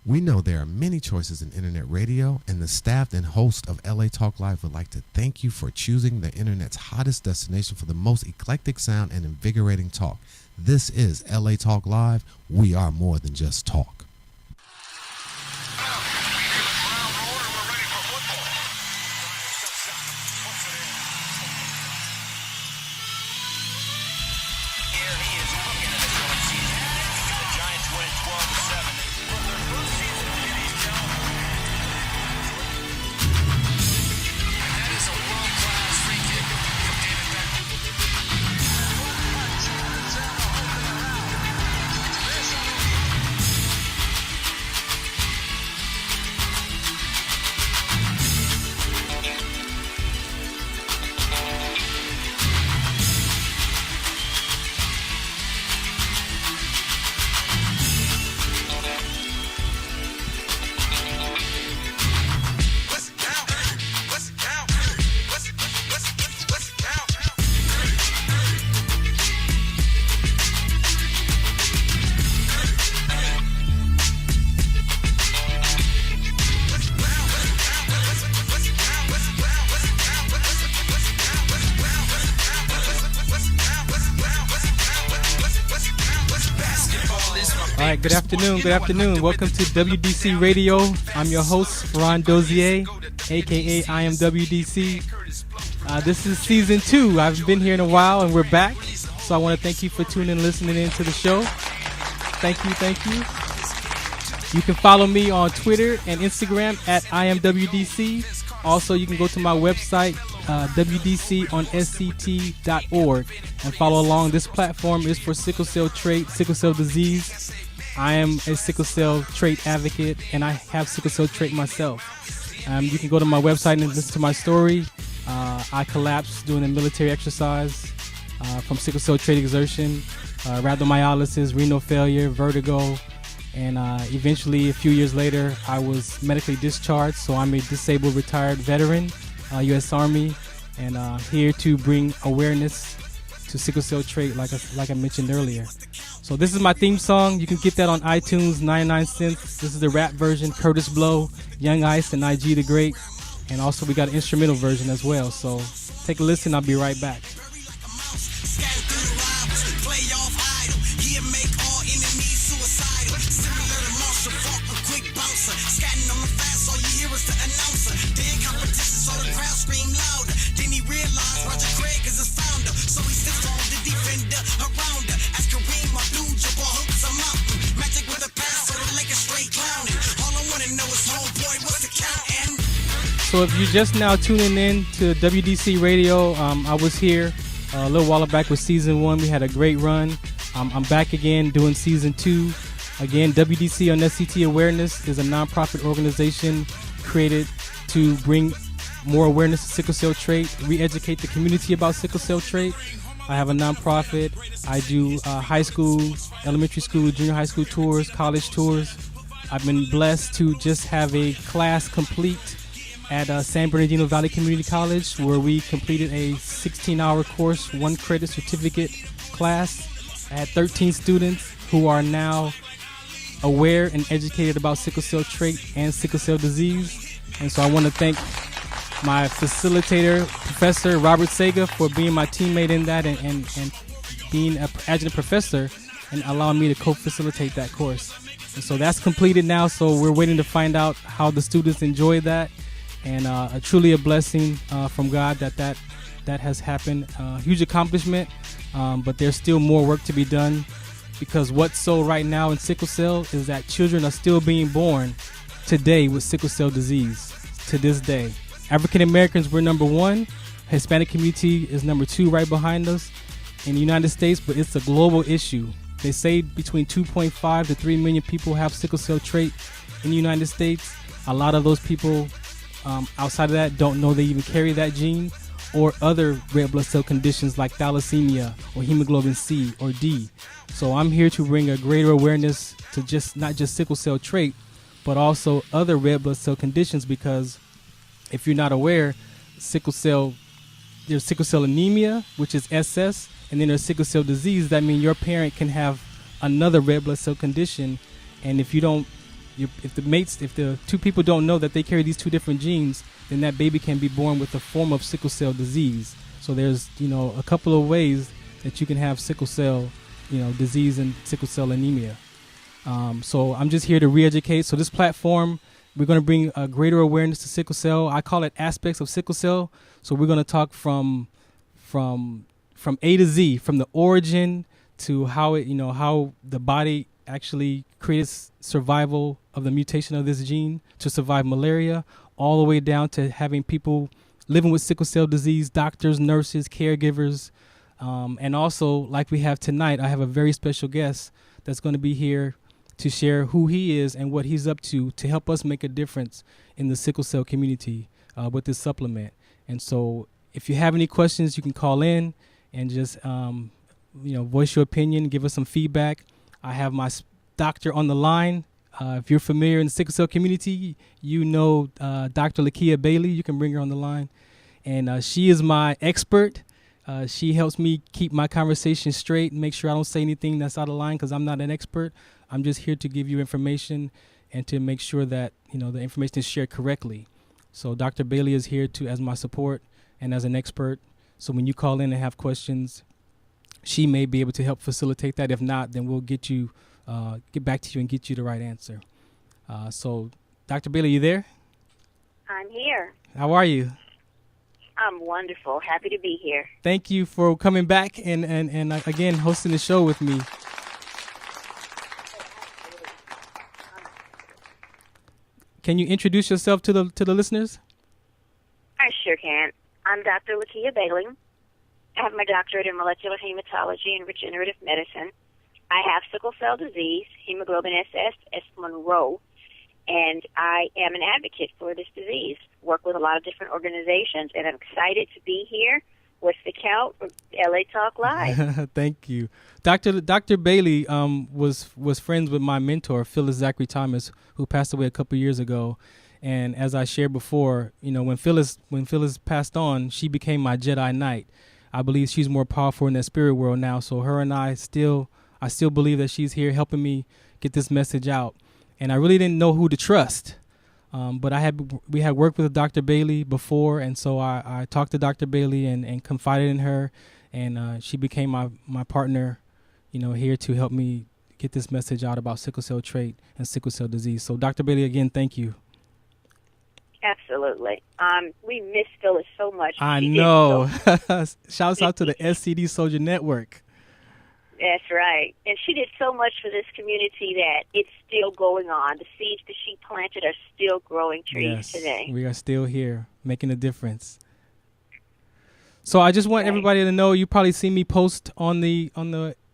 We know there are many choices in internet radio, and the staff and host of LA Talk Live would like to thank you for choosing the internet's hottest destination for the most eclectic sound and invigorating talk. This is LA Talk Live. We are more than just talk. Good afternoon. Welcome to WDC Radio. I'm your host, Farron, Dozier, aka I am WDC. This is season 2. I've been here in a while and we're back. So I want to thank you for tuning and listening into the show. Thank you. You can follow me on Twitter and Instagram at I am WDC. Also, you can go to my website, WDConsct.org, and follow along. This platform is for sickle cell trait, sickle cell disease. I am a sickle cell trait advocate, and I have sickle cell trait myself. You can go to my website and listen to my story. I collapsed during a military exercise from sickle cell trait exertion, rhabdomyolysis, renal failure, vertigo, and eventually a few years later I was medically discharged. So I'm a disabled retired veteran, U.S. Army, and here to bring awareness to sickle cell trait like I mentioned earlier. So this is my theme song. You can get that on iTunes, 99 cents. This is the rap version, Curtis Blow, Young Ice, and IG the Great. And also we got an instrumental version as well. So take a listen. I'll be right back. So if you're just now tuning in to WDC Radio, I was here a little while back with season 1. We had a great run. I'm back again doing season 2. Again, WDC on SCT Awareness is a nonprofit organization created to bring more awareness to sickle cell trait, re-educate the community about sickle cell trait. I have a nonprofit. I do high school, elementary school, junior high school tours, college tours. I've been blessed to just have a class complete at San Bernardino Valley Community College, where we completed a 16-hour course, 1 credit certificate class. I had 13 students who are now aware and educated about sickle cell trait and sickle cell disease. And so I want to thank my facilitator, Professor Robert Sega, for being my teammate in that and being an adjunct professor and allowing me to co-facilitate that course. And so that's completed now, so we're waiting to find out how the students enjoy that. And truly a blessing from God that has happened. Huge accomplishment, but there's still more work to be done, because what's so right now in sickle cell is that children are still being born today with sickle cell disease to this day. African Americans, we're number 1. Hispanic community is number 2 right behind us in the United States, but it's a global issue. They say between 2.5 to 3 million people have sickle cell trait in the United States. A lot of those people outside of that don't know they even carry that gene, or other red blood cell conditions like thalassemia or hemoglobin C or D. So I'm here to bring a greater awareness to not just sickle cell trait, but also other red blood cell conditions, because if you're not aware, there's sickle cell anemia, which is SS, and then there's sickle cell disease. That means your parent can have another red blood cell condition, and if you don't if the two people don't know that they carry these two different genes, then that baby can be born with a form of sickle cell disease. So there's a couple of ways that you can have sickle cell disease and sickle cell anemia. So I'm just here to re-educate. So this platform, we're going to bring a greater awareness to sickle cell. I call it aspects of sickle cell. So we're going to talk from A to Z, from the origin to how how the body actually creates survival of the mutation of this gene to survive malaria, all the way down to having people living with sickle cell disease, doctors, nurses, caregivers, and also, like we have tonight, I have a very special guest that's going to be here to share who he is and what he's up to help us make a difference in the sickle cell community with this supplement. And so if you have any questions, you can call in and just voice your opinion, give us some feedback. I have my doctor on the line. If you're familiar in the sickle cell community, Dr. Lakia Bailey. You can bring her on the line. And she is my expert. She helps me keep my conversation straight and make sure I don't say anything that's out of line because I'm not an expert. I'm just here to give you information and to make sure that the information is shared correctly. So Dr. Bailey is here as my support and as an expert. So when you call in and have questions, she may be able to help facilitate that. If not, then we'll get back to you and get you the right answer. So Dr. Bailey, you there? I'm here. How are you? I'm wonderful. Happy to be here. Thank you for coming back and again hosting the show with me. Can you introduce yourself to the listeners? I sure can. I'm Dr. Lakia Bailey. I have my doctorate in molecular hematology and regenerative medicine. I have sickle cell disease, hemoglobin SS, S1 and I am an advocate for this disease. Work with a lot of different organizations, and I'm excited to be here. What's the count? LA Talk Live. Thank you. Dr. Bailey was friends with my mentor, Phyllis Zachary Thomas, who passed away a couple years ago. And as I shared before, when Phyllis passed on, she became my Jedi Knight. I believe she's more powerful in that spirit world now. So her and I still believe that she's here helping me get this message out. And I really didn't know who to trust. But we had worked with Dr. Bailey before, and so I talked to Dr. Bailey and confided in her, and she became my partner, here to help me get this message out about sickle cell trait and sickle cell disease. So Dr. Bailey, again, thank you. Absolutely. We miss Phyllis so much. I know. Shouts out to the SCD Soldier Network. That's right. And she did so much for this community that it's still going on. The seeds that she planted are still growing trees today. We are still here making a difference. So I just want everybody to know, you probably seen me post on the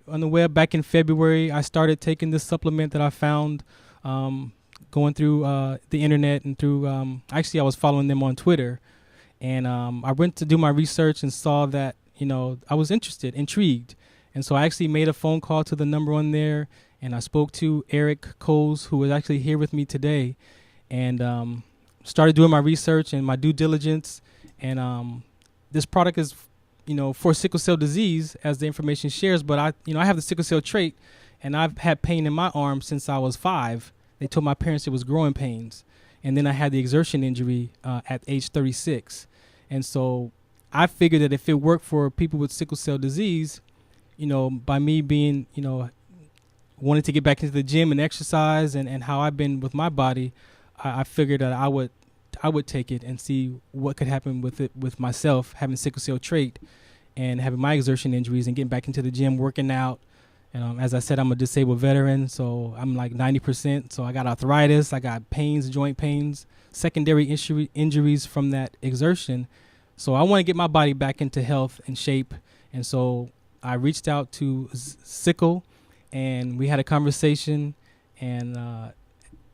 web back in February. I started taking this supplement that I found going through the internet and through actually I was following them on Twitter, and I went to do my research and saw that I was intrigued. And so I actually made a phone call to the number on there, and I spoke to Eric Coles, who was actually here with me today, and started doing my research and my due diligence. And this product is, for sickle cell disease, as the information shares. But I have the sickle cell trait, and I've had pain in my arm since I was 5. They told my parents it was growing pains, and then I had the exertion injury at age 36. And so I figured that if it worked for people with sickle cell disease, by me being, wanting to get back into the gym and exercise and how I've been with my body, I figured that I would take it and see what could happen with it, with myself having sickle cell trait and having my exertion injuries and getting back into the gym, working out. And as I said, I'm a disabled veteran, so I'm like 90%. So I got arthritis, I got pains, joint pains, secondary injuries from that exertion. So I want to get my body back into health and shape. And so I reached out to Sickle, and we had a conversation, and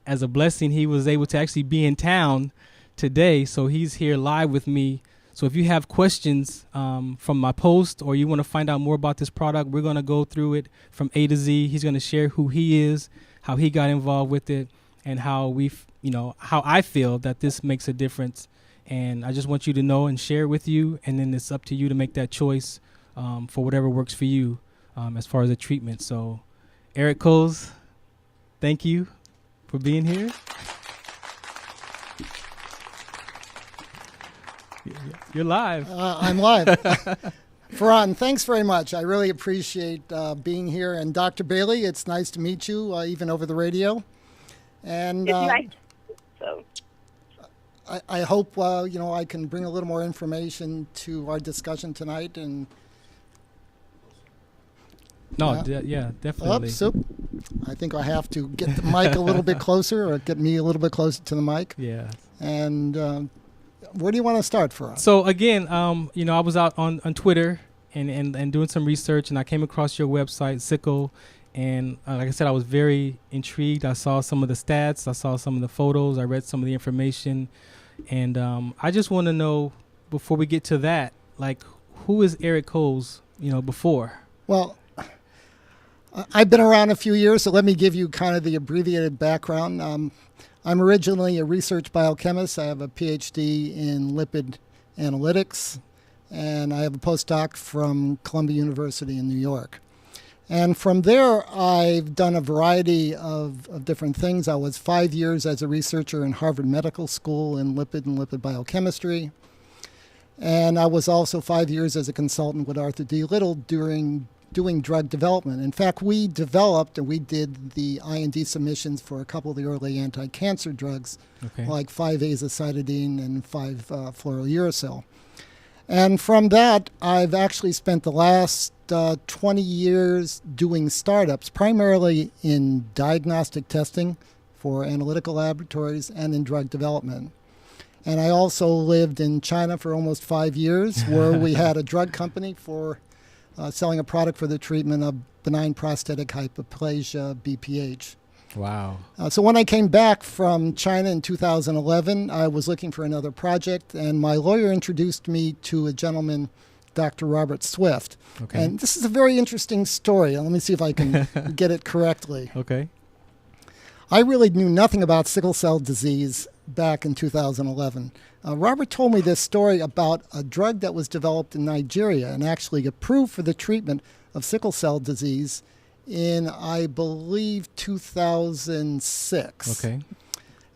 as a blessing, he was able to actually be in town today, so he's here live with me. So if you have questions from my post, or you want to find out more about this product, we're going to go through it from A to Z. He's going to share who he is, how he got involved with it, and how how I feel that this makes a difference. And I just want you to know and share it with you, and then it's up to you to make that choice for whatever works for you as far as the treatment. So, Eric Coles, thank you. for being here. You're live. I'm live. Farron, thanks very much. I really appreciate being here. And Dr. Bailey, it's nice to meet you, even over the radio. And It's nice. So I hope I can bring a little more information to our discussion tonight. And definitely. So I think I have to get the mic a little bit closer, or get me a little bit closer to the mic. Yeah. And where do you want to start, Farron? So again, I was out on Twitter and doing some research, and I came across your website, Sickle, and like I said, I was very intrigued. I saw some of the stats, I saw some of the photos, I read some of the information, and I just want to know, before we get to that, like, who is Eric Coles, before? Well, I've been around a few years, so let me give you kind of the abbreviated background. I'm originally a research biochemist. I have a PhD in lipid analytics, and I have a postdoc from Columbia University in New York. And from there, I've done a variety of different things. I was 5 years as a researcher in Harvard Medical School in lipid and lipid biochemistry. And I was also 5 years as a consultant with Arthur D. Little doing drug development. In fact, we developed and we did the IND submissions for a couple of the early anti-cancer drugs, like 5-azacitidine and 5-fluorouracil. And from that, I've actually spent the last 20 years doing startups, primarily in diagnostic testing for analytical laboratories and in drug development. And I also lived in China for almost 5 years, where we had a drug company for selling a product for the treatment of benign prostatic hyperplasia, BPH. Wow. So when I came back from China in 2011, I was looking for another project, and my lawyer introduced me to a gentleman, Dr. Robert Swift. Okay. And this is a very interesting story. Let me see if I can get it correctly. Okay. I really knew nothing about sickle cell disease back in 2011. Robert told me this story about a drug that was developed in Nigeria and actually approved for the treatment of sickle cell disease in, I believe, 2006. Okay.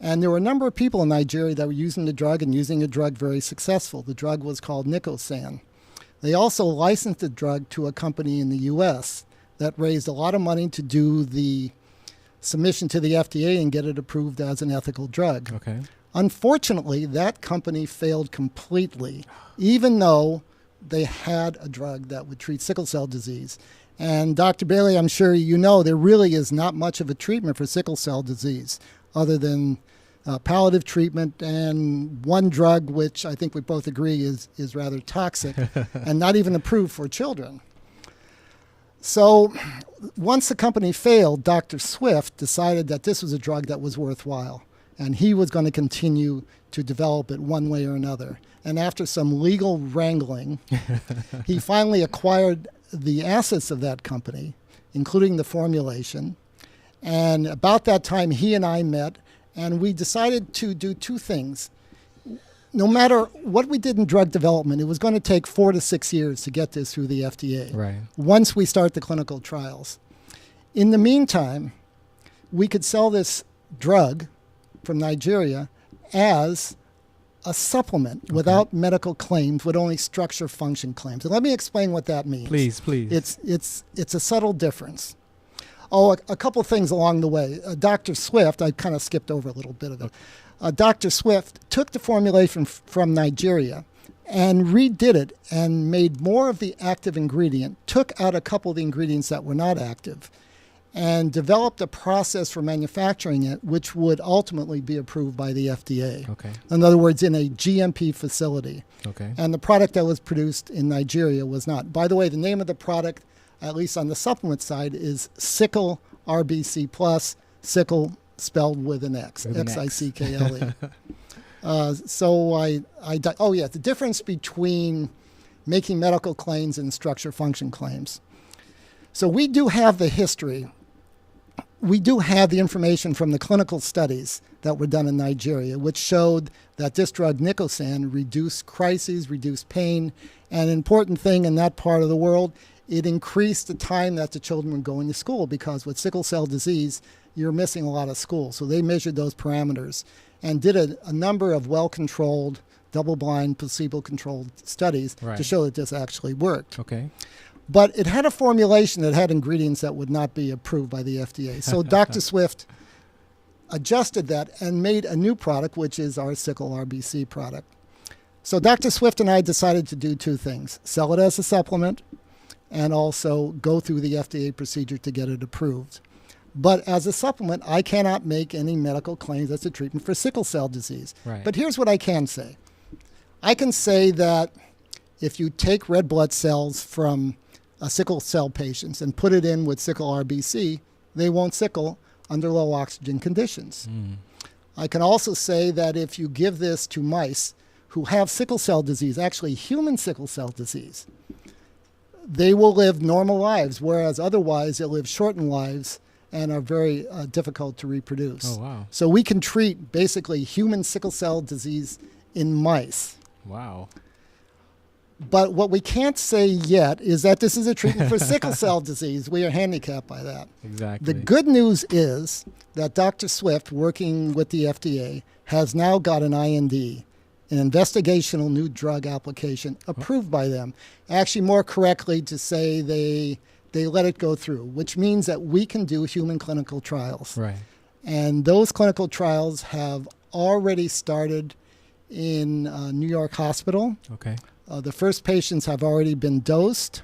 And there were a number of people in Nigeria that were using the drug and using the drug very successful. The drug was called Nicosan. They also licensed the drug to a company in the U.S. that raised a lot of money to do the submission to the FDA and get it approved as an ethical drug. Okay. Unfortunately, that company failed completely, even though they had a drug that would treat sickle cell disease. And Dr. Bailey, I'm sure you know, there really is not much of a treatment for sickle cell disease other than palliative treatment and one drug, which I think we both agree is rather toxic and not even approved for children. So once the company failed, Dr. Swift decided that this was a drug that was worthwhile, and he was going to continue to develop it one way or another. And after some legal wrangling, he finally acquired the assets of that company, including the formulation. And about that time, he and I met, and we decided to do two things. No matter what we did in drug development, it was going to take 4 to 6 years to get this through the FDA. Right. Once we start the clinical trials. In the meantime, we could sell this drug from Nigeria as a supplement without medical claims, with only structure function claims. And let me explain what that means. Please. It's a subtle difference. Oh, a couple things along the way. Dr. Swift, I kind of skipped over a little bit of it. Dr. Swift took the formulation from Nigeria and redid it and made more of the active ingredient, took out a couple of the ingredients that were not active, and developed a process for manufacturing it, which would ultimately be approved by the FDA. Okay. In other words, in a GMP facility. Okay. And the product that was produced in Nigeria was not. By the way, the name of the product, at least on the supplement side, is Sickle RBC Plus, Sickle spelled with an X, Xickle. The difference between making medical claims and structure function claims. So we do have the history. We do have the information from the clinical studies that were done in Nigeria, which showed that this drug, Nicosan, reduced crises, reduced pain. And an important thing in that part of the world, it increased the time that the children were going to school, because with sickle cell disease, you're missing a lot of school. So they measured those parameters and did a number of well-controlled, double-blind, placebo-controlled studies to show that this actually worked. Okay. But it had a formulation that had ingredients that would not be approved by the FDA. So Dr. Swift adjusted that and made a new product, which is our sickle RBC product. So Dr. Swift and I decided to do two things: sell it as a supplement and also go through the FDA procedure to get it approved. But as a supplement, I cannot make any medical claims as a treatment for sickle cell disease. Right. But here's what I can say. I can say that if you take red blood cells from sickle cell patients and put it in with sickle RBC, they won't sickle under low oxygen conditions. I can also say that if you give this to mice who have sickle cell disease, actually human sickle cell disease, they will live normal lives, whereas otherwise they'll live shortened lives and are very difficult to reproduce. Oh, wow. So we can treat basically human sickle cell disease in mice. Wow. But what we can't say yet is that this is a treatment for sickle cell disease. We are handicapped by that. Exactly. The good news is that Dr. Swift, working with the FDA, has now got an IND, an investigational new drug application, approved by them. Actually, more correctly to say they let it go through, which means that we can do human clinical trials. Right. And those clinical trials have already started in New York Hospital. Okay. The first patients have already been dosed,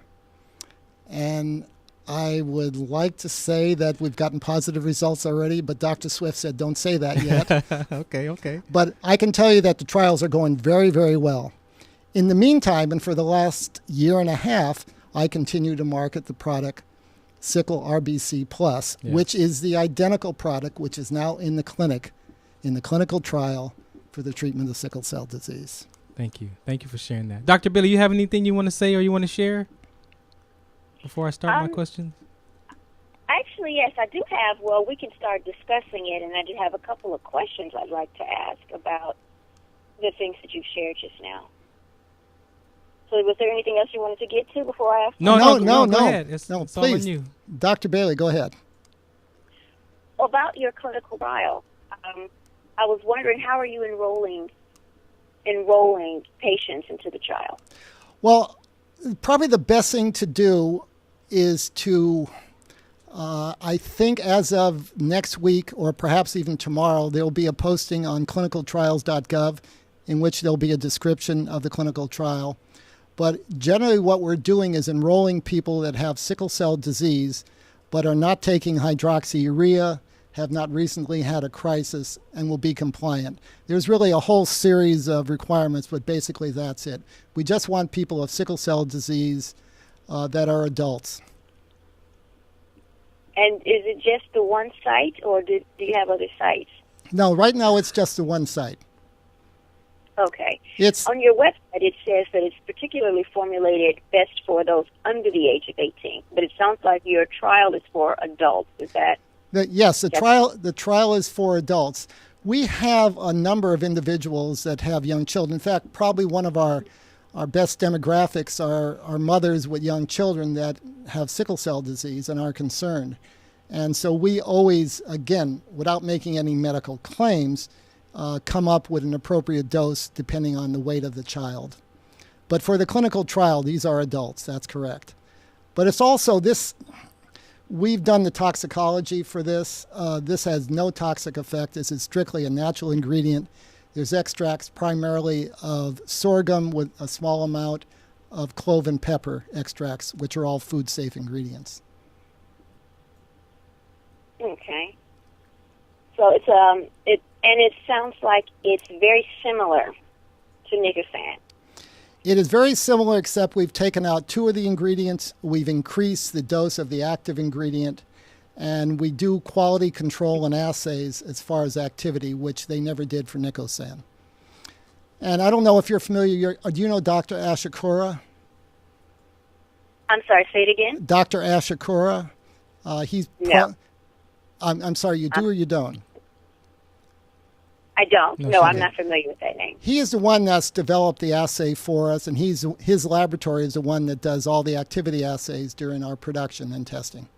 and I would like to say that we've gotten positive results already, but Dr. Swift said don't say that yet. Okay. But I can tell you that the trials are going very, very well. In the meantime, and for the last year and a half, I continue to market the product Sickle RBC Plus, Yes. which is the identical product which is now in the clinic, in the clinical trial for the treatment of sickle cell disease. Thank you. Thank you for sharing that. Dr. Billy, you have anything you want to say or you want to share before I start my questions? Actually, yes, I do have. Well, we can start discussing it, and I do have a couple of questions I'd like to ask about the things that you've shared just now. So was there anything else you wanted to get to before I ask? No. Go ahead. It's all please. on you. Dr. Bailey, go ahead. About your clinical trial, I was wondering, how are you enrolling patients into the trial? Well, probably the best thing to do is to, I think as of next week or perhaps even tomorrow, there will be a posting on clinicaltrials.gov in which there'll be a description of the clinical trial. But generally what we're doing is enrolling people that have sickle cell disease but are not taking hydroxyurea, have not recently had a crisis, and will be compliant. There's really a whole series of requirements, but basically that's it. We just want people of sickle cell disease that are adults. And is it just the one site, or do you have other sites? No, right now it's just the one site. Okay. It's on your website, it says that it's particularly formulated best for those under the age of 18, but it sounds like your trial is for adults. Is that? Yes, the trial is for adults. We have a number of individuals that have young children. In fact, probably one of our best demographics are mothers with young children that have sickle cell disease and are concerned. And so we always, again, without making any medical claims, come up with an appropriate dose depending on the weight of the child. But for the clinical trial, these are adults. That's correct. But it's also this. We've done the toxicology for this. This has no toxic effect. This is strictly a natural ingredient. There's extracts primarily of sorghum with a small amount of clove and pepper extracts, which are all food-safe ingredients. Okay. So it sounds like it's very similar to Nicosan. It is very similar, except we've taken out two of the ingredients. We've increased the dose of the active ingredient, and we do quality control and assays as far as activity, which they never did for Nicosan. And I don't know if you're familiar. Do you know Dr. Ashikura? I'm sorry, say it again? Dr. Ashikura. No. I'm sorry, you do or you don't? I don't. No, No, she I'm didn't. not familiar with that name. He is the one that's developed the assay for us, and his laboratory is the one that does all the activity assays during our production and testing.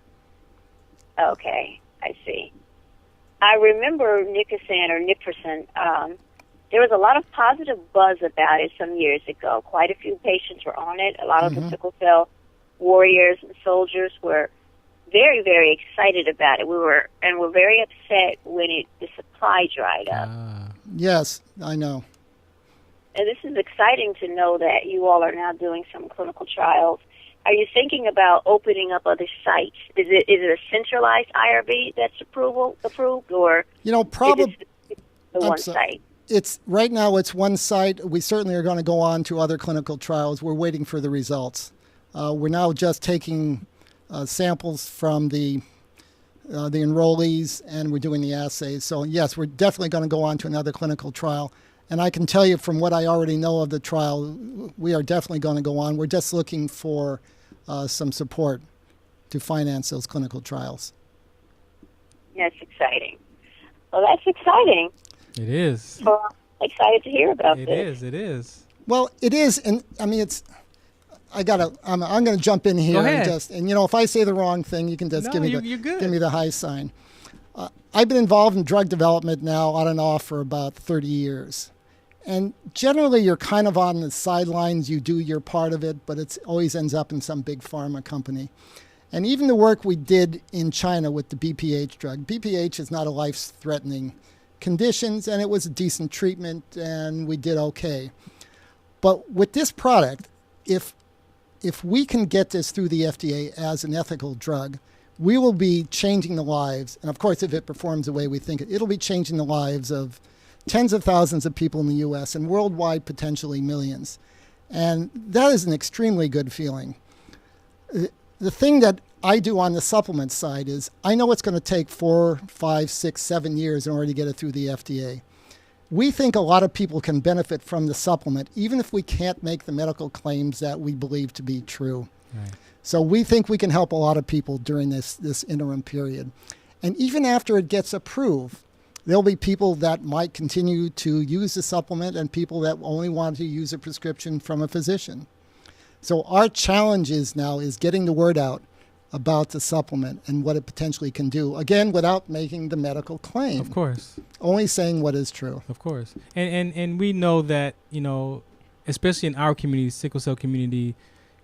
Okay, I see. I remember Nipperson. There was a lot of positive buzz about it some years ago. Quite a few patients were on it. A lot of the sickle cell warriors and soldiers were very, very excited about it. We were very upset when the supply dried up. Yes, I know. And this is exciting to know that you all are now doing some clinical trials. Are you thinking about opening up other sites? Is it a centralized IRB that's approved, or Probably is it the one site? It's right now. It's one site. We certainly are going to go on to other clinical trials. We're waiting for the results. We're now just taking samples from the enrollees, and we're doing the assays. So yes, we're definitely going to go on to another clinical trial. And I can tell you from what I already know of the trial, we are definitely going to go on. We're just looking for some support to finance those clinical trials. That's exciting. Well, that's exciting. It is. Well, I'm excited to hear about this. It is. Well, it is, and I mean it's. I'm going to jump in here Go ahead. and if I say the wrong thing, you can just give me you're good. give me the high sign. I've been involved in drug development now on and off for about 30 years. And generally, you're kind of on the sidelines. You do your part of it, but it always ends up in some big pharma company. And even the work we did in China with the BPH drug, BPH is not a life-threatening condition, and it was a decent treatment, and we did okay. But with this product, if we can get this through the FDA as an ethical drug, we will be changing the lives. And of course, if it performs the way we think it'll be changing the lives of tens of thousands of people in the U.S. and worldwide, potentially millions. And that is an extremely good feeling. The thing that I do on the supplement side is I know it's going to take 4, 5, 6, 7 years in order to get it through the FDA. We think a lot of people can benefit from the supplement, even if we can't make the medical claims that we believe to be true. Right. So we think we can help a lot of people during this interim period. And even after it gets approved, there'll be people that might continue to use the supplement and people that only want to use a prescription from a physician. So our challenge is getting the word out about the supplement and what it potentially can do, again, without making the medical claim. Of course. Only saying what is true. Of course. And we know that, especially in our community, sickle cell community,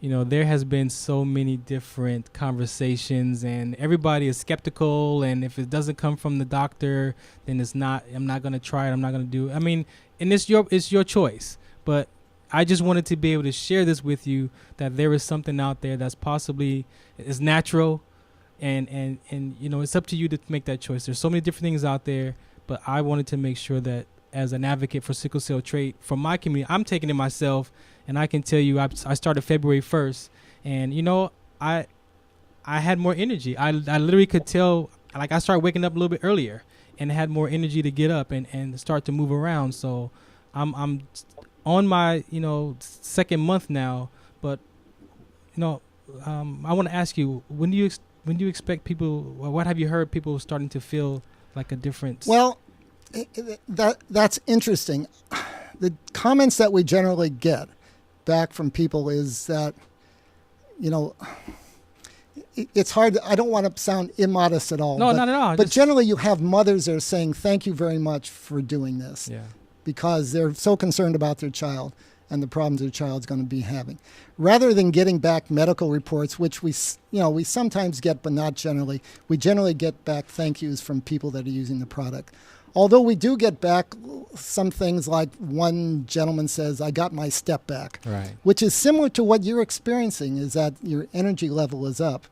there has been so many different conversations and everybody is skeptical. And if it doesn't come from the doctor, then I'm not going to try it. I'm not going to do it. I mean, and it's your choice. But I just wanted to be able to share this with you, that there is something out there that's possibly is natural, and it's up to you to make that choice. There's so many different things out there, but I wanted to make sure that as an advocate for sickle cell trait from my community, I'm taking it myself, and I can tell you I started February 1st, and I had more energy. I literally could tell, like, I started waking up a little bit earlier and had more energy to get up and start to move around. So I'm on my second month now, but I want to ask you, when do you expect people? What have you heard people starting to feel like a difference? Well, that's interesting. The comments that we generally get back from people is that it's hard. I don't want to sound immodest at all. No, not at all. But generally, you have mothers that are saying, "Thank you very much for doing this." Yeah. Because they're so concerned about their child and the problems their child's going to be having. Rather than getting back medical reports, which we sometimes get, but not generally, we generally get back thank yous from people that are using the product. Although we do get back some things like one gentleman says, "I got my step back," right, which is similar to what you're experiencing, is that your energy level is up.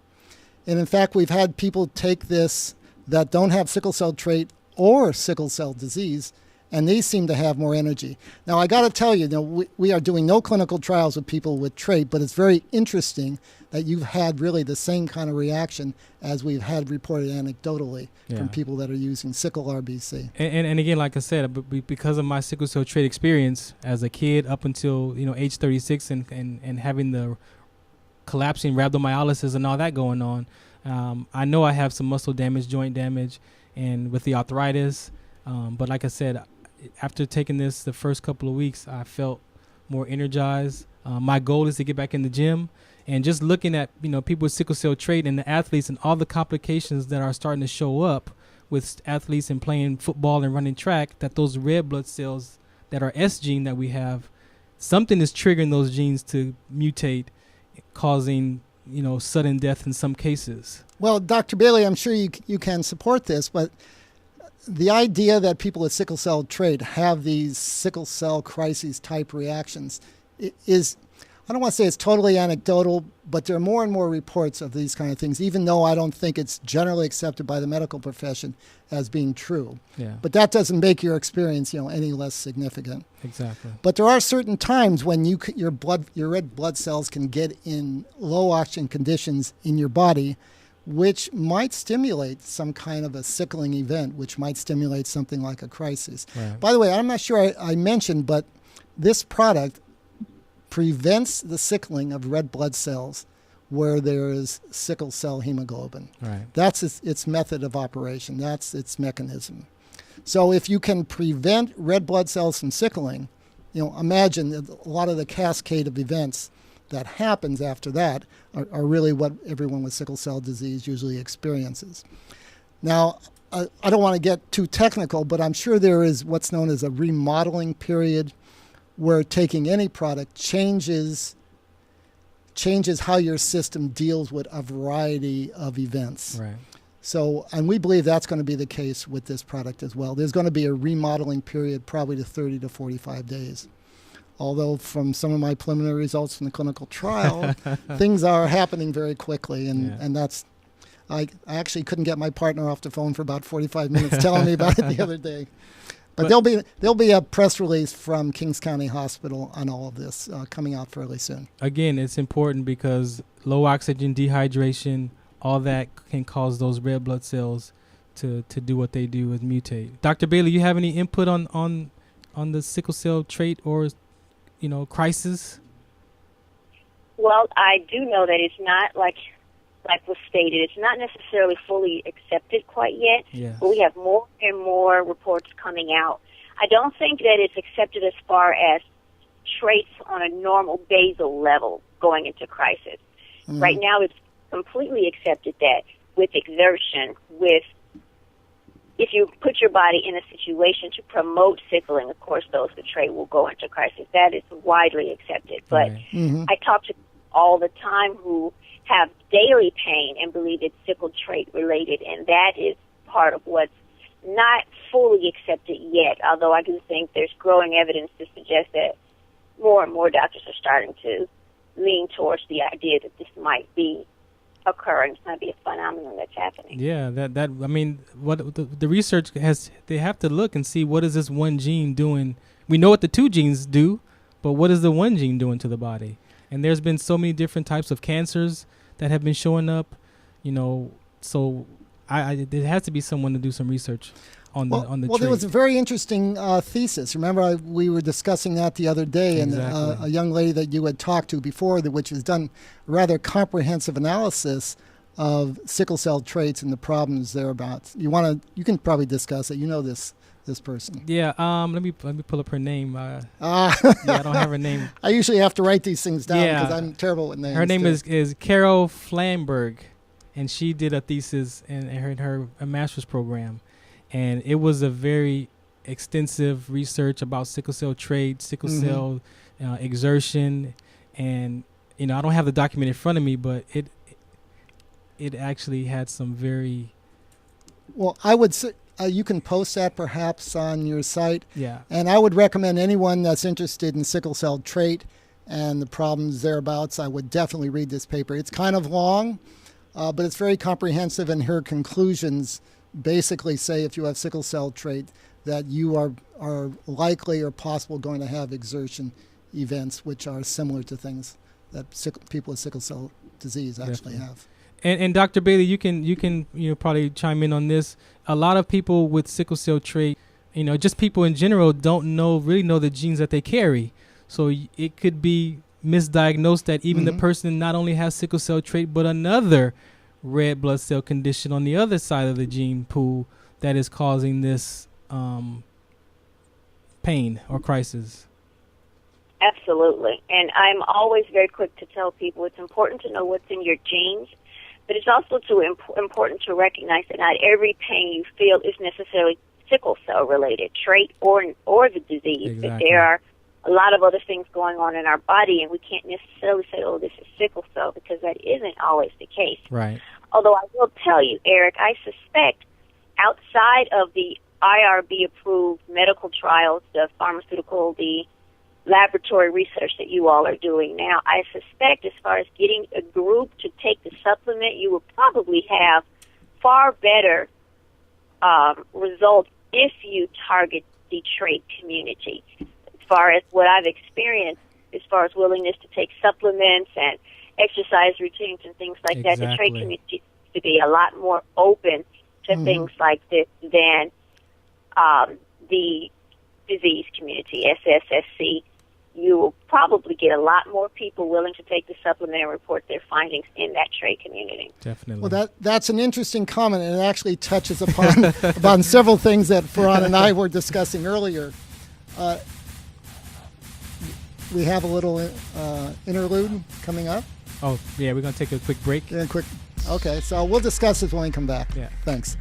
And in fact, we've had people take this that don't have sickle cell trait or sickle cell disease, and these seem to have more energy. Now, I got to tell you, we are doing no clinical trials with people with trait, but it's very interesting that you've had really the same kind of reaction as we've had reported anecdotally from people that are using sickle RBC. And again, like I said, because of my sickle cell trait experience as a kid up until age 36 and having the collapsing rhabdomyolysis and all that going on, I know I have some muscle damage, joint damage, and with the arthritis. But like I said, after taking this the first couple of weeks, I felt more energized. My goal is to get back in the gym, and just looking at people with sickle cell trait and the athletes and all the complications that are starting to show up with athletes and playing football and running track, that those red blood cells that are S gene that we have, something is triggering those genes to mutate, causing sudden death in some cases. Well, Dr. Bailey, I'm sure you can support this, but the idea that people with sickle cell trait have these sickle cell crises type reactions is, I don't want to say it's totally anecdotal, but there are more and more reports of these kind of things, even though I don't think it's generally accepted by the medical profession as being true. Yeah. But that doesn't make your experience, any less significant. Exactly. But there are certain times when your red blood cells can get in low oxygen conditions in your body, which might stimulate some kind of a sickling event, which might stimulate something like a crisis. Right. By the way, I'm not sure I mentioned, but this product prevents the sickling of red blood cells where there is sickle cell hemoglobin. Right. That's its method of operation. That's its mechanism. So if you can prevent red blood cells from sickling, imagine that a lot of the cascade of events that happens after that are really what everyone with sickle cell disease usually experiences. Now, I don't want to get too technical, but I'm sure there is what's known as a remodeling period where taking any product changes how your system deals with a variety of events. Right. So, and we believe that's going to be the case with this product as well. There's going to be a remodeling period, probably to 30 to 45 days. Although from some of my preliminary results from the clinical trial, things are happening very quickly, and that's, I actually couldn't get my partner off the phone for about 45 minutes telling me about it the other day. But there'll be a press release from Kings County Hospital on all of this coming out fairly soon. Again, it's important because low oxygen, dehydration, all that can cause those red blood cells to do what they do, is mutate. Dr. Bailey, you have any input on the sickle cell trait or crisis? Well, I do know that it's not like was stated, it's not necessarily fully accepted quite yet, yes. But we have more and more reports coming out. I don't think that it's accepted as far as traits on a normal basal level going into crisis. Mm-hmm. Right now it's completely accepted that with exertion, if you put your body in a situation to promote sickling, of course, the trait will go into crisis. That is widely accepted. But right. Mm-hmm. I talk to people all the time who have daily pain and believe it's sickle trait related, and that is part of what's not fully accepted yet, although I do think there's growing evidence to suggest that more and more doctors are starting to lean towards the idea that this might be occurring. It's might be a phenomenon that's happening. Yeah, I mean, what the research they have to look and see what is this one gene doing. We know what the two genes do, but what is the one gene doing to the body? And there's been so many different types of cancers that have been showing up, so there has to be someone to do some research on the Well, trait. there was a very interesting thesis. Remember, we were discussing that the other day, Exactly. and a young lady that you had talked to before, which has done a rather comprehensive analysis of sickle cell traits and the problems thereabouts. You can probably discuss it. You know this person. Yeah. Let me pull up her name. Yeah, I don't have her name. I usually have to write these things down because Yeah. I'm terrible with names. Her name too. is Carol Flamberg, and she did a thesis in her master's program, and it was a very extensive research about sickle cell trait, sickle Mm-hmm. cell exertion, and I don't have the document in front of me, but it actually had some very Well, I would say you can post that perhaps on your site. yeah. And I would recommend anyone that's interested in sickle cell trait and the problems thereabouts, I would definitely read this paper. It's kind of long, but it's very comprehensive, and her conclusions basically say if you have sickle cell trait that you are likely or possible going to have exertion events, which are similar to things that people with sickle cell disease actually Definitely. have. And Dr. Bailey, you can probably chime in on this. A lot of people with sickle cell trait, just people in general don't really know the genes that they carry. So it could be misdiagnosed that even the person not only has sickle cell trait, but another red blood cell condition on the other side of the gene pool that is causing this pain or crisis. Absolutely. And I'm always very quick to tell people it's important to know what's in your genes, but it's also important to recognize that not every pain you feel is necessarily sickle cell related trait or the disease. Exactly. But there are a lot of other things going on in our body, and we can't necessarily say, oh, this is sickle cell, because that isn't always the case. Right. Although I will tell you, Eric, I suspect outside of the IRB-approved medical trials, the pharmaceutical, the laboratory research that you all are doing now, I suspect as far as getting a group to take the supplement, you will probably have far better results if you target the trade community. As far as what I've experienced, as far as willingness to take supplements and exercise routines and things like that, the trade community seems to be a lot more open to things like this than the disease community, SSSC. You will probably get a lot more people willing to take the supplement and report their findings in that trade community. Definitely. Well, that's an interesting comment, and it actually touches upon several things that Farron and I were discussing earlier. We have a little interlude coming up. Oh, yeah, we're going to take a quick break. Yeah, okay, so we'll discuss this when we come back. Yeah. Thanks.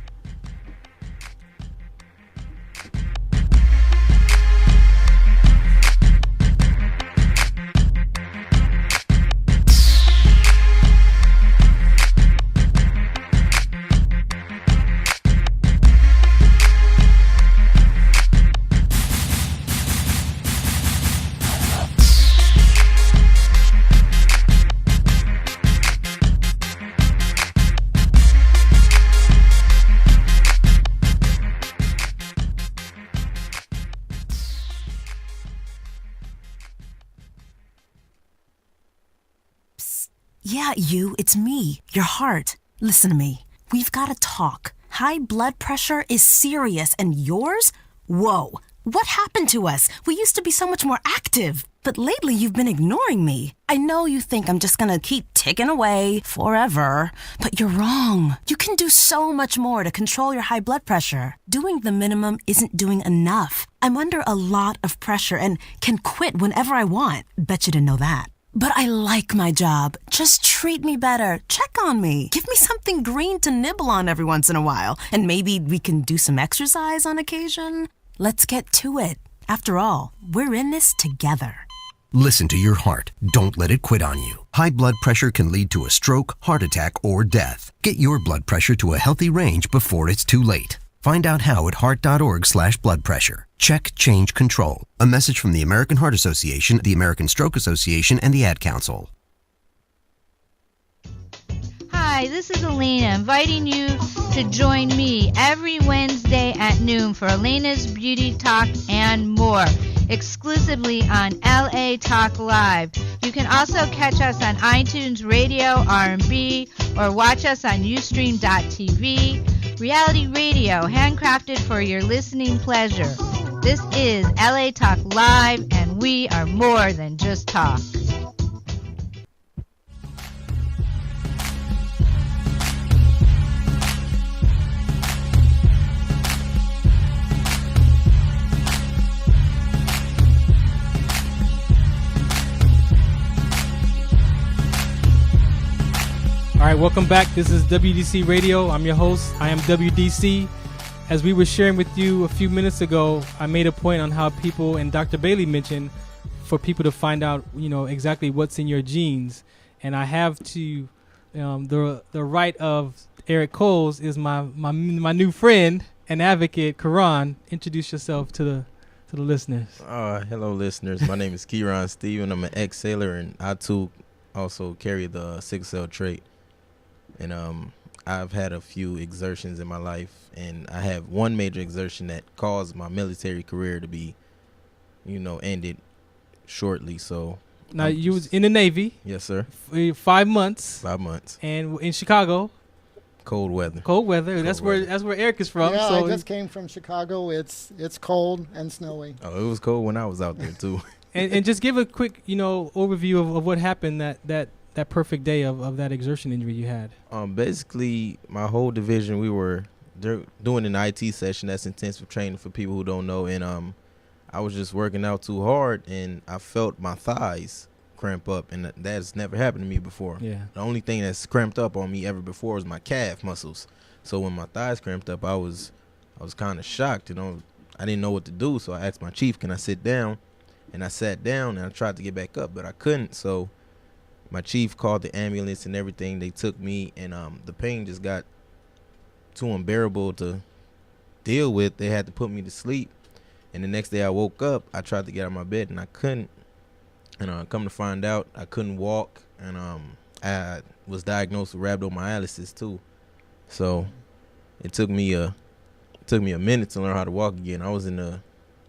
Yeah, it's me, your heart. Listen to me. We've got to talk. High blood pressure is serious, and yours? Whoa. What happened to us? We used to be so much more active. But lately you've been ignoring me. I know you think I'm just gonna keep ticking away forever, but you're wrong. You can do so much more to control your high blood pressure. Doing the minimum isn't doing enough. I'm under a lot of pressure and can quit whenever I want. Bet you didn't know that. But I like my job. Just treat me better. Check on me. Give me something green to nibble on every once in a while. And maybe we can do some exercise on occasion. Let's get to it. After all, we're in this together. Listen to your heart. Don't let it quit on you. High blood pressure can lead to a stroke, heart attack, or death. Get your blood pressure to a healthy range before it's too late. Find out how at heart.org/blood pressure. Check, change, control. A message from the American Heart Association, the American Stroke Association, and the Ad Council. Hi, this is Elena, inviting you to join me every Wednesday at noon for Elena's Beauty Talk and more, exclusively on LA Talk Live. You can also catch us on iTunes Radio, R&B, or watch us on Ustream.tv. Reality radio, handcrafted for your listening pleasure. This is LA Talk Live, and we are more than just talk. All right, welcome back. This is WDC Radio. I'm your host. I am WDC. As we were sharing with you a few minutes ago, I made a point on how people, and Dr. Bailey mentioned, for people to find out, exactly what's in your genes. And I have to, the right of Eric Coles is my new friend and advocate, Karan. Introduce yourself to the listeners. Hello, listeners. My name is Kieran Steven. I'm an ex-sailor, and I too also carry the sickle cell trait. And I've had a few exertions in my life, and I have one major exertion that caused my military career to be, ended shortly. So now you was in the Navy. Yes, sir. 5 months. 5 months. And in Chicago. Cold weather. That's where Eric is from. Yeah, so I just came from Chicago. It's cold and snowy. Oh, it was cold when I was out there too. and just give a quick overview of what happened that perfect day of that exertion injury you had. Basically, my whole division, we were doing an IT session. That's intensive training for people who don't know. And I was just working out too hard, and I felt my thighs cramp up, and that's never happened to me before. Yeah. The only thing that's cramped up on me ever before was my calf muscles. So when my thighs cramped up, I was kind of shocked. I didn't know what to do, so I asked my chief, "Can I sit down?" And I sat down, and I tried to get back up, but I couldn't. So my chief called the ambulance and everything. They took me, and the pain just got too unbearable to deal with. They had to put me to sleep. And the next day I woke up, I tried to get out of my bed, and I couldn't. And come to find out, I couldn't walk, and I was diagnosed with rhabdomyolysis too. So it took me a minute to learn how to walk again. I was in the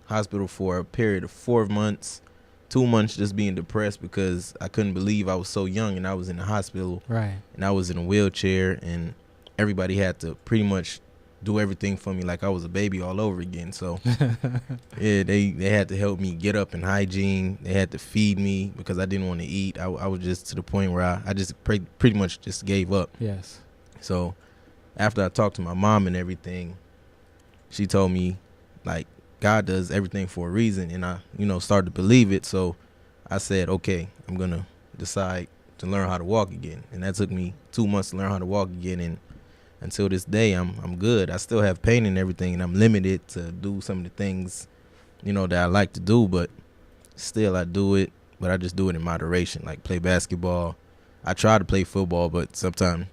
hospital for a period of 4 months, 2 months just being depressed because I couldn't believe I was so young and I was in the hospital. Right. And I was in a wheelchair, and everybody had to pretty much do everything for me like I was a baby all over again. So yeah, they had to help me get up in hygiene. They had to feed me because I didn't want to eat. I was just to the point where I just pretty much just gave up. Yes. So after I talked to my mom and everything, she told me, like, God does everything for a reason, and I, started to believe it. So I said, okay, I'm going to decide to learn how to walk again. And that took me 2 months to learn how to walk again, and until this day, I'm good. I still have pain and everything, and I'm limited to do some of the things, that I like to do, but still I do it, but I just do it in moderation, like play basketball. I try to play football, but sometimes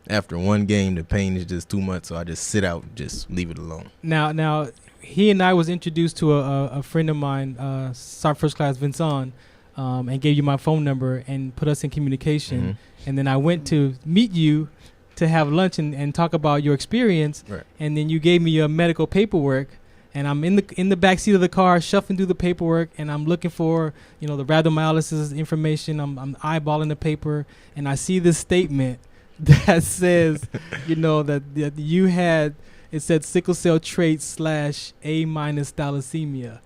after one game, the pain is just too much, so I just sit out and just leave it alone. Now, he and I was introduced to a friend of mine, Sergeant First Class Vincent, and gave you my phone number and put us in communication. Mm-hmm. And then I went to meet you to have lunch and talk about your experience. Right. And then you gave me your medical paperwork, and I'm in the back seat of the car shuffling through the paperwork, and I'm looking for the rhabdomyolysis information. I'm eyeballing the paper, and I see this statement that says that you had, it said sickle cell trait / A- thalassemia,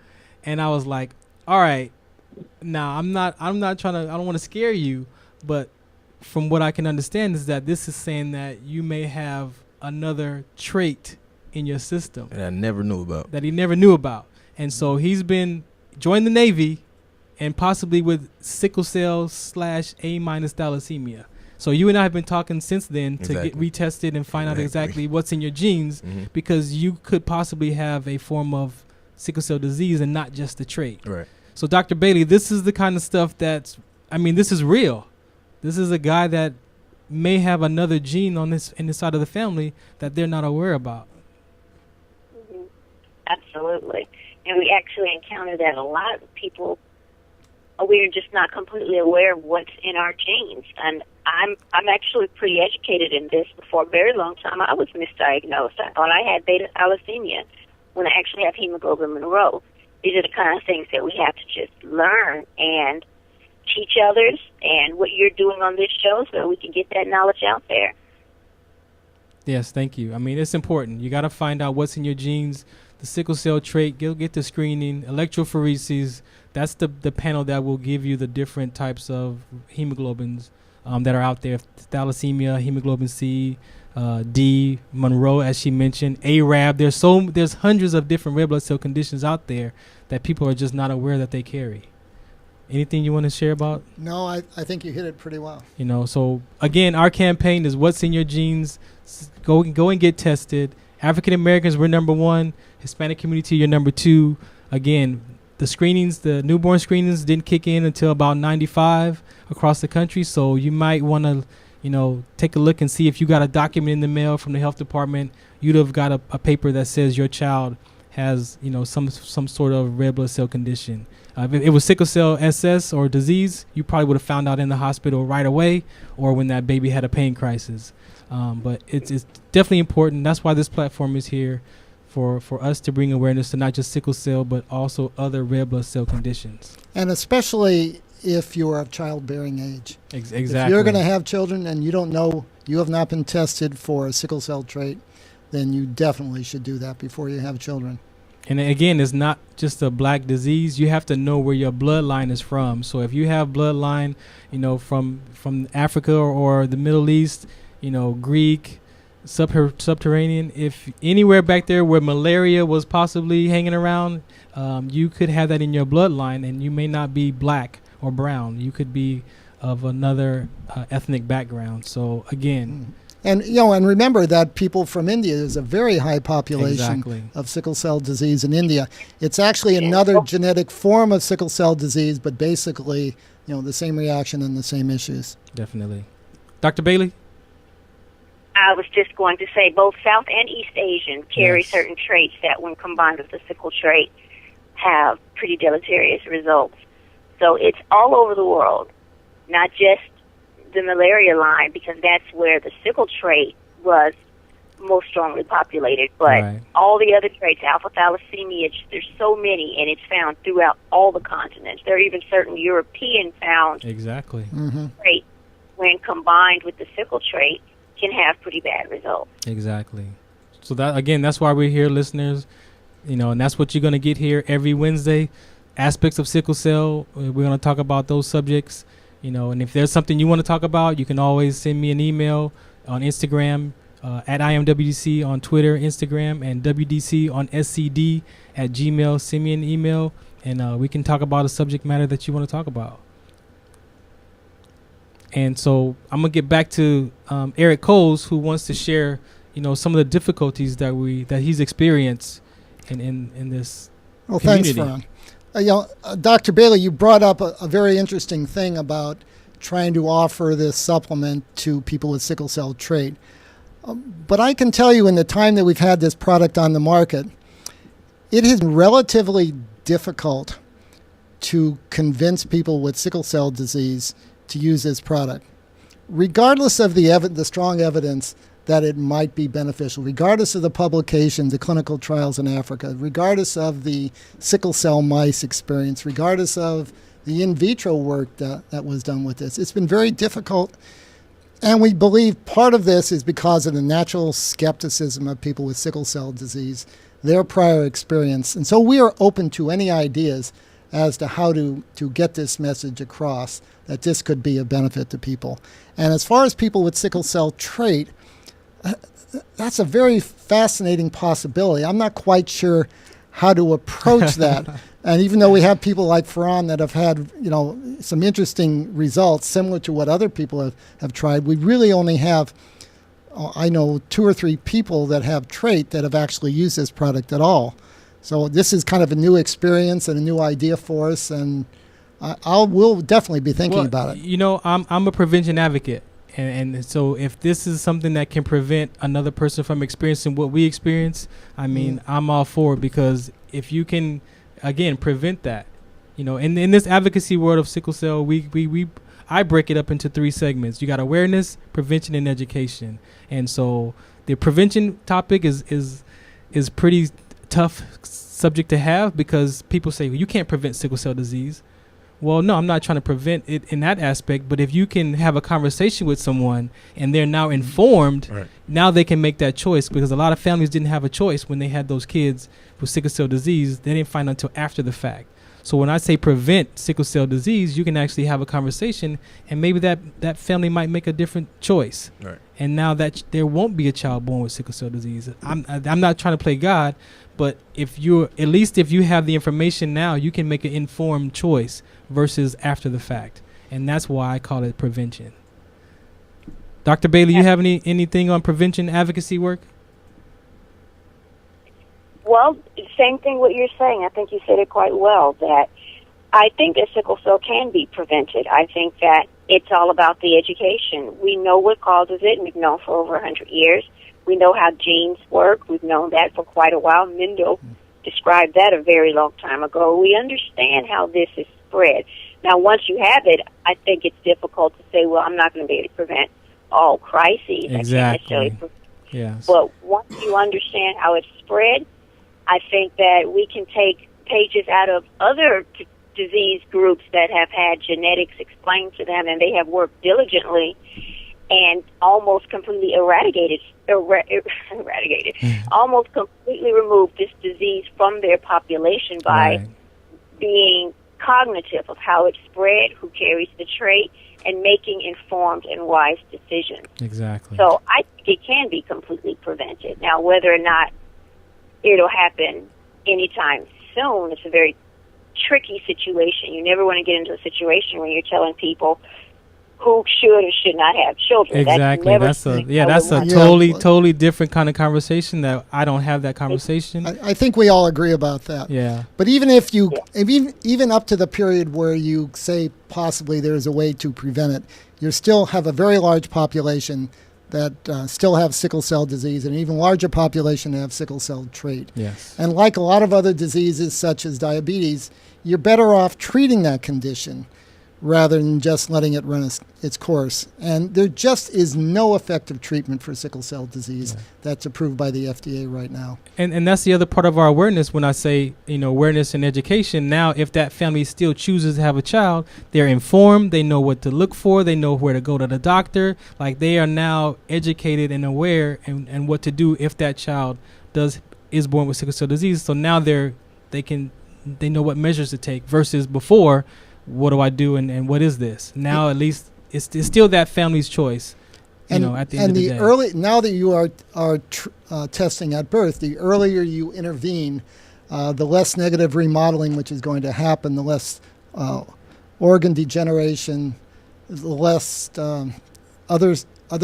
and I was like, all right, now I'm not trying to, I don't want to scare you, but from what I can understand is that this is saying that you may have another trait in your system that I never knew about. That he never knew about. And so he's been joined the Navy and possibly with sickle cell / A- thalassemia. So you and I have been talking since then to get retested and find out exactly what's in your genes, because you could possibly have a form of sickle cell disease and not just the trait. Right. So Dr. Bailey, this is the kind of stuff this is real. This is a guy that may have another gene in this side of the family that they're not aware about. Mm-hmm. Absolutely. And we actually encounter that a lot of people. We're just not completely aware of what's in our genes. And I'm actually pretty educated in this. For a very long time, I was misdiagnosed. I thought I had beta thalassemia when I actually have hemoglobin Monroe. These are the kind of things that we have to just learn and teach others, and what you're doing on this show so we can get that knowledge out there. Yes, thank you. I mean, it's important. You got to find out what's in your genes. The sickle cell trait, get the screening, electrophoresis. That's the panel that will give you the different types of hemoglobins that are out there. Thalassemia, hemoglobin C, D, Monroe, as she mentioned, ARAB. There's hundreds of different red blood cell conditions out there that people are just not aware that they carry. Anything you want to share about? No, I think you hit it pretty well. So again, our campaign is what's in your genes. Go and get tested. African Americans, we're number 1. Hispanic community, you're number 2. Again, the newborn screenings didn't kick in until about 95 across the country. So you might want to, take a look and see if you got a document in the mail from the health department. You'd have got a paper that says your child has, some sort of red blood cell condition. If it was sickle cell SS or disease, you probably would have found out in the hospital right away, or when that baby had a pain crisis. But it's definitely important. That's why this platform is here, for us to bring awareness to not just sickle cell, but also other red blood cell conditions. And especially if you are of childbearing age. Exactly. If you're going to have children and you don't know, you have not been tested for a sickle cell trait, then you definitely should do that before you have children. And again, it's not just a black disease. You have to know where your bloodline is from. So if you have bloodline, from Africa or the Middle East, Greek, subterranean. If anywhere back there where malaria was possibly hanging around, you could have that in your bloodline, and you may not be black or brown. You could be of another ethnic background. So again, and and remember that people from India, there's a very high population Exactly. of sickle cell disease in India. It's actually another genetic form of sickle cell disease, but basically, the same reaction and the same issues. definitely. Dr. Bailey? I was just going to say both South and East Asian carry Yes. certain traits that, when combined with the sickle trait, have pretty deleterious results. So it's all over the world, not just the malaria line, because that's where the sickle trait was most strongly populated, but Right. all the other traits, alpha thalassemia, there's so many, and it's found throughout all the continents. There are even certain European found Exactly. traits, when combined with the sickle trait, can have pretty bad results. Exactly. So that, again, that's why we're here, listeners. And that's what you're going to get here every Wednesday. Aspects of sickle cell. We're going to talk about those subjects. And if there's something you want to talk about, you can always send me an email on Instagram at IamWDC on Twitter, Instagram, and WDC on SCD at Gmail. Send me an email, and we can talk about a subject matter that you want to talk about. And so I'm going to get back to Eric Coles, who wants to share, some of the difficulties that he's experienced in this Well, community. thanks, Farron. Dr. Bailey, you brought up a very interesting thing about trying to offer this supplement to people with sickle cell trait. But I can tell you, in the time that we've had this product on the market, it has been relatively difficult to convince people with sickle cell disease to use this product, regardless of the strong evidence that it might be beneficial, regardless of the publications, the clinical trials in Africa, regardless of the sickle cell mice experience, regardless of the in vitro work that was done with this. It's been very difficult, and we believe part of this is because of the natural skepticism of people with sickle cell disease, their prior experience. And so we are open to any ideas as to how to get this message across, that this could be a benefit to people. And as far as people with sickle cell trait, that's a very fascinating possibility. I'm not quite sure how to approach that. And even though we have people like Farron that have had, some interesting results similar to what other people have tried, we really only have, I know, 2 or 3 people that have trait that have actually used this product at all. So this is kind of a new experience and a new idea for us, and we'll definitely be thinking about it. I'm a prevention advocate. And so if this is something that can prevent another person from experiencing what we experience, I'm all for it, because if you can, again, prevent that, in this advocacy world of sickle cell, I break it up into 3 segments. You got awareness, prevention, and education. And so the prevention topic is pretty tough subject to have, because people say, well, you can't prevent sickle cell disease. Well, no, I'm not trying to prevent it in that aspect, but if you can have a conversation with someone and they're now informed, Right. now they can make that choice, because a lot of families didn't have a choice when they had those kids with sickle cell disease. They didn't find out until after the fact. So when I say prevent sickle cell disease, you can actually have a conversation, and maybe that family might make a different choice. Right. And now that there won't be a child born with sickle cell disease. I'm not trying to play God, but if you have the information now, you can make an informed choice versus after the fact. And that's why I call it prevention. Dr. Bailey, you have anything on prevention advocacy work? Well, same thing what you're saying. I think you said it quite well, that I think that sickle cell can be prevented. I think that it's all about the education. We know what causes it, and we've known for over 100 years. We know how genes work. We've known that for quite a while. Mendel described that a very long time ago. We understand how this is spread. Now, once you have it, I think it's difficult to say, well, I'm not going to be able to prevent all crises. Exactly. Yes. But once you understand how it's spread, I think that we can take pages out of other disease groups that have had genetics explained to them, and they have worked diligently and almost completely eradicated, almost completely removed this disease from their population by being cognitive of how it spread, who carries the trait, and making informed and wise decisions. Exactly. So I think it can be completely prevented. Now, whether or not it'll happen anytime soon, it's a very tricky situation. You never want to get into a situation where you're telling people who should or should not have children. Exactly. That's a totally different kind of conversation that I don't have that conversation. I think we all agree about that. Yeah. But even if you, even up to the period where you say possibly there's a way to prevent it, you still have a very large population that still have sickle cell disease, and an even larger population that have sickle cell trait. Yes. And like a lot of other diseases, such as diabetes, you're better off treating that condition rather than just letting it run its course. And there just is no effective treatment for sickle cell disease that's approved by the FDA right now. And that's the other part of our awareness when I say, awareness and education. Now, if that family still chooses to have a child, they're informed, they know what to look for, they know where to go to the doctor. Like, they are now educated and aware and what to do if that child is born with sickle cell disease. So now they know what measures to take versus before, what do I do and what is this? Now at least it's still that family's choice. At the end of the day. Now that you are testing at birth, the earlier you intervene, the less negative remodeling which is going to happen, the less organ degeneration, the less other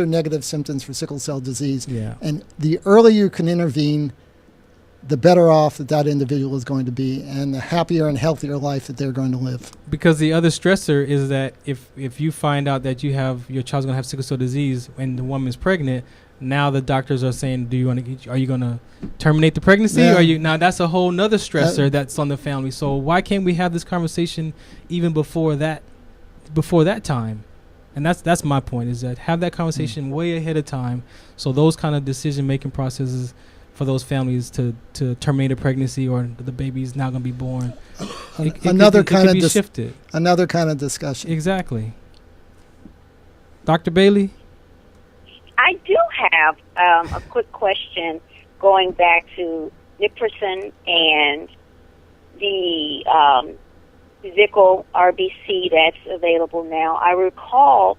negative symptoms for sickle cell disease. Yeah. And the earlier you can intervene, the better off that individual is going to be, and the happier and healthier life that they're going to live. Because the other stressor is that if you find out that your child's going to have sickle cell disease and the woman's pregnant, now the doctors are saying, are you going to terminate the pregnancy? Yeah. Now that's a whole nother stressor that's on the family. So why can't we have this conversation even before that time? And that's my point, is that have that conversation way ahead of time, so those kind of decision-making processes for those families to terminate a pregnancy or the baby's not going to be born. It could be shifted. Another kind of discussion. Exactly. Dr. Bailey? I do have a quick question going back to Niprocin and the Zickle RBC that's available now. I recall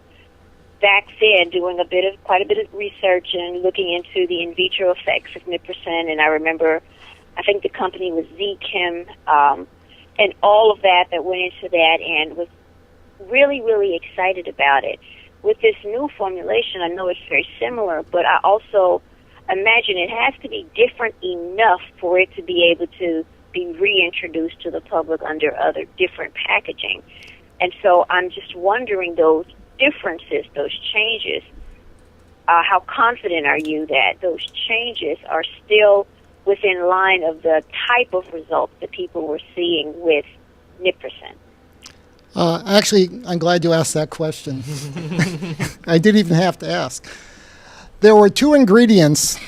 back then doing quite a bit of research and looking into the in vitro effects of Niprocin, and I remember, I think the company was Z-Chem, and all of that went into that, and was really, really excited about it. With this new formulation, I know it's very similar, but I also imagine it has to be different enough for it to be able to be reintroduced to the public under other different packaging. And so I'm just wondering, those differences, those changes, how confident are you that those changes are still within line of the type of results that people were seeing with Niprocin? Actually, I'm glad you asked that question. I didn't even have to ask. There were two ingredients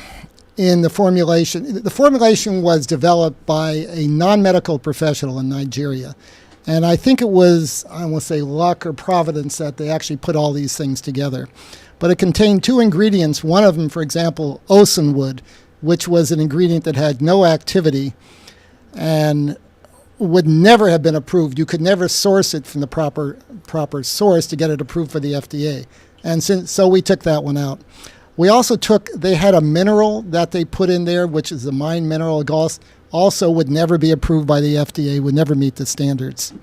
in the formulation. The formulation was developed by a non-medical professional in Nigeria. And I think it was, I won't say luck or providence, that they actually put all these things together. But it contained two ingredients. One of them, for example, osenwood, which was an ingredient that had no activity and would never have been approved. You could never source it from the proper source to get it approved for the FDA. And so we took that one out. We also they had a mineral that they put in there, which is the mine mineral, also would never be approved by the FDA, would never meet the standards.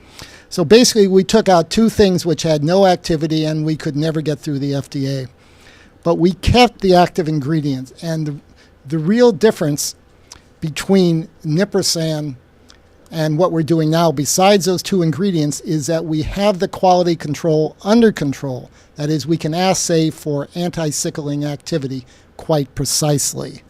So basically, we took out two things which had no activity and we could never get through the FDA. But we kept the active ingredients. And the real difference between Niprocin and what we're doing now, besides those two ingredients, is that we have the quality control under control. That is, we can assay for anti-sickling activity quite precisely.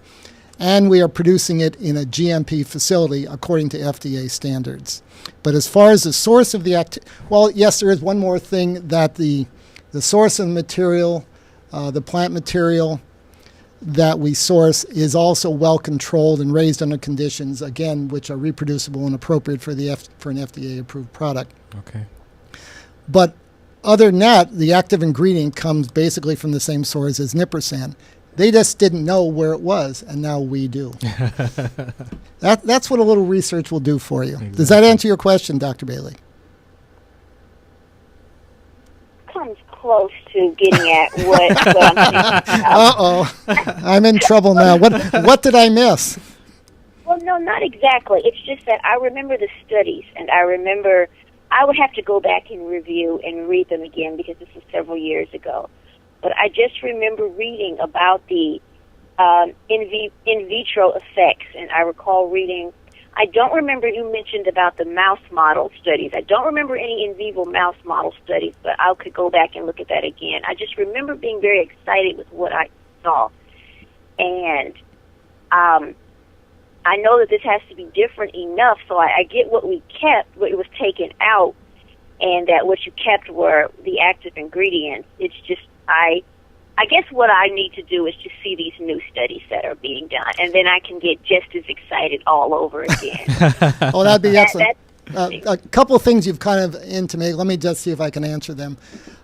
And we are producing it in a GMP facility according to FDA standards. But as far as the source of the well, yes, there is one more thing, that the source of the material, the plant material that we source, is also well controlled and raised under conditions, again, which are reproducible and appropriate for an FDA-approved product. Okay. But other than that, the active ingredient comes basically from the same source as Niprocin. They just didn't know where it was, and now we do. That's what a little research will do for you. Exactly. Does that answer your question, Dr. Bailey? Comes close to getting at what I'm thinking about. Uh-oh. I'm in trouble now. What did I miss? Well, no, not exactly. It's just that I remember the studies, and I would have to go back and review and read them again because this was several years ago. But I just remember reading about the in vitro effects, and I recall reading, I don't remember you mentioned about the mouse model studies. I don't remember any in vivo mouse model studies, but I could go back and look at that again. I just remember being very excited with what I saw. And I know that this has to be different enough, so I get what we kept, what was taken out, and that what you kept were the active ingredients. It's just, I guess what I need to do is just see these new studies that are being done, and then I can get just as excited all over again. Oh, that'd be excellent. A couple of things you've kind of intimated. Let me just see if I can answer them.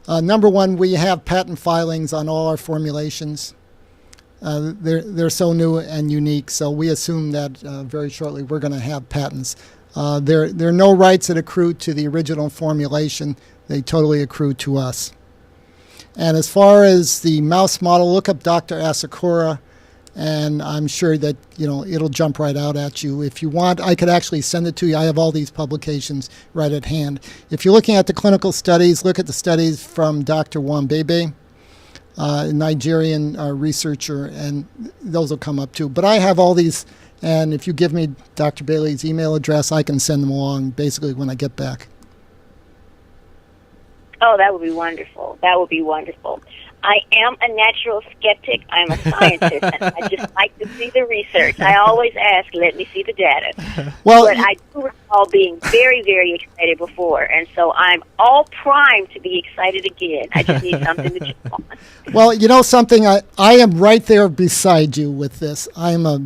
Number one, we have patent filings on all our formulations. They're so new and unique, so we assume that very shortly we're going to have patents. There are no rights that accrue to the original formulation. They totally accrue to us. And as far as the mouse model, look up Dr. Asakura, and I'm sure that it'll jump right out at you. If you want, I could actually send it to you. I have all these publications right at hand. If you're looking at the clinical studies, look at the studies from Dr. Wambebe, a Nigerian researcher, and those will come up too. But I have all these, and if you give me Dr. Bailey's email address, I can send them along basically when I get back. Oh, that would be wonderful. That would be wonderful. I am a natural skeptic. I'm a scientist, and I just like to see the research. I always ask, let me see the data. Well, but I do recall being very, very excited before, and so I'm all primed to be excited again. I just need something to jump on. Well, you know something? I am right there beside you with this. I'm a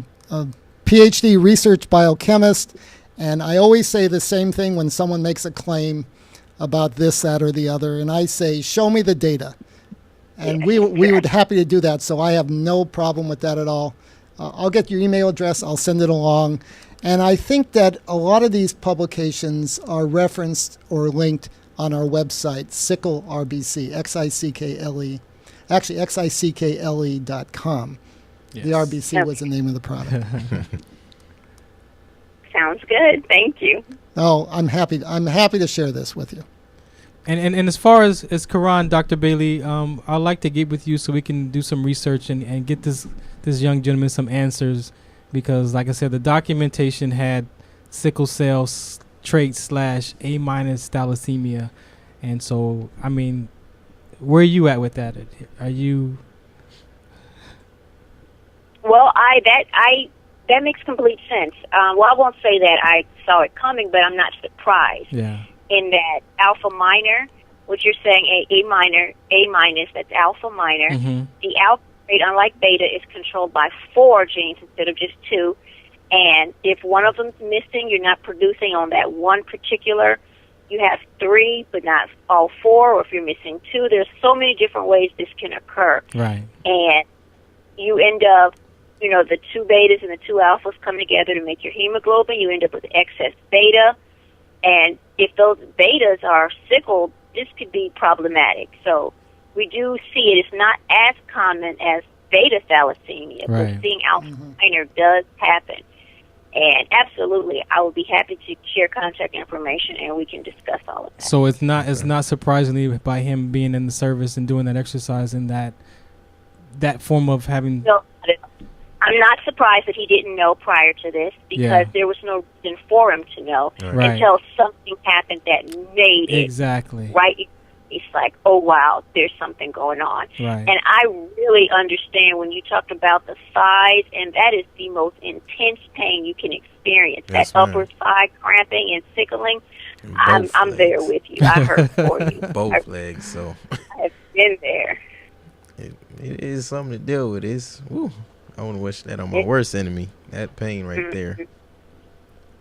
PhD research biochemist, and I always say the same thing when someone makes a claim about this, that, or the other, and I say, show me the data. And we would happy to do that, so I have no problem with that at all. I'll get your email address. I'll send it along. And I think that a lot of these publications are referenced or linked on our website, Sickle RBC, Xickle. Actually, xickle.com. Yes. The RBC was the name of the product. Sounds good. Thank you. Oh, I'm happy to share this with you. And as far as Quran, Dr. Bailey, I'd like to get with you so we can do some research and get this young gentleman some answers, because, like I said, the documentation had sickle cell trait / A- thalassemia, and so I mean, where are you at with that? Are you? Well, that makes complete sense. Well, I won't say that I saw it coming, but I'm not surprised. Yeah. In that alpha minor, which you're saying A minus, that's alpha minor. Mm-hmm. The alpha trait, unlike beta, is controlled by 4 genes instead of just 2. And if one of them's missing, you're not producing on that one particular. You have 3, but not all 4. Or if you're missing 2, there's so many different ways this can occur. Right. And you end up, the 2 betas and the 2 alphas come together to make your hemoglobin. You end up with excess beta. And if those betas are sickled, this could be problematic. So we do see it. It's not as common as beta thalassemia, right. but seeing alpha minor does happen. And absolutely, I would be happy to share contact information, and we can discuss all of that. So it's not surprisingly by him being in the service and doing that exercise and that form of having. No, I'm not surprised that he didn't know prior to this, because there was no reason for him to know until something happened that made it. Exactly. Right? It's like, oh, wow, there's something going on. Right. And I really understand when you talk about the thighs, and that is the most intense pain you can experience. That upper thigh cramping and sickling, I'm there with you. I hurt for you. Both legs, so. I've been there. It is something to deal with. I wouldn't wish that on my worst enemy. That pain right there.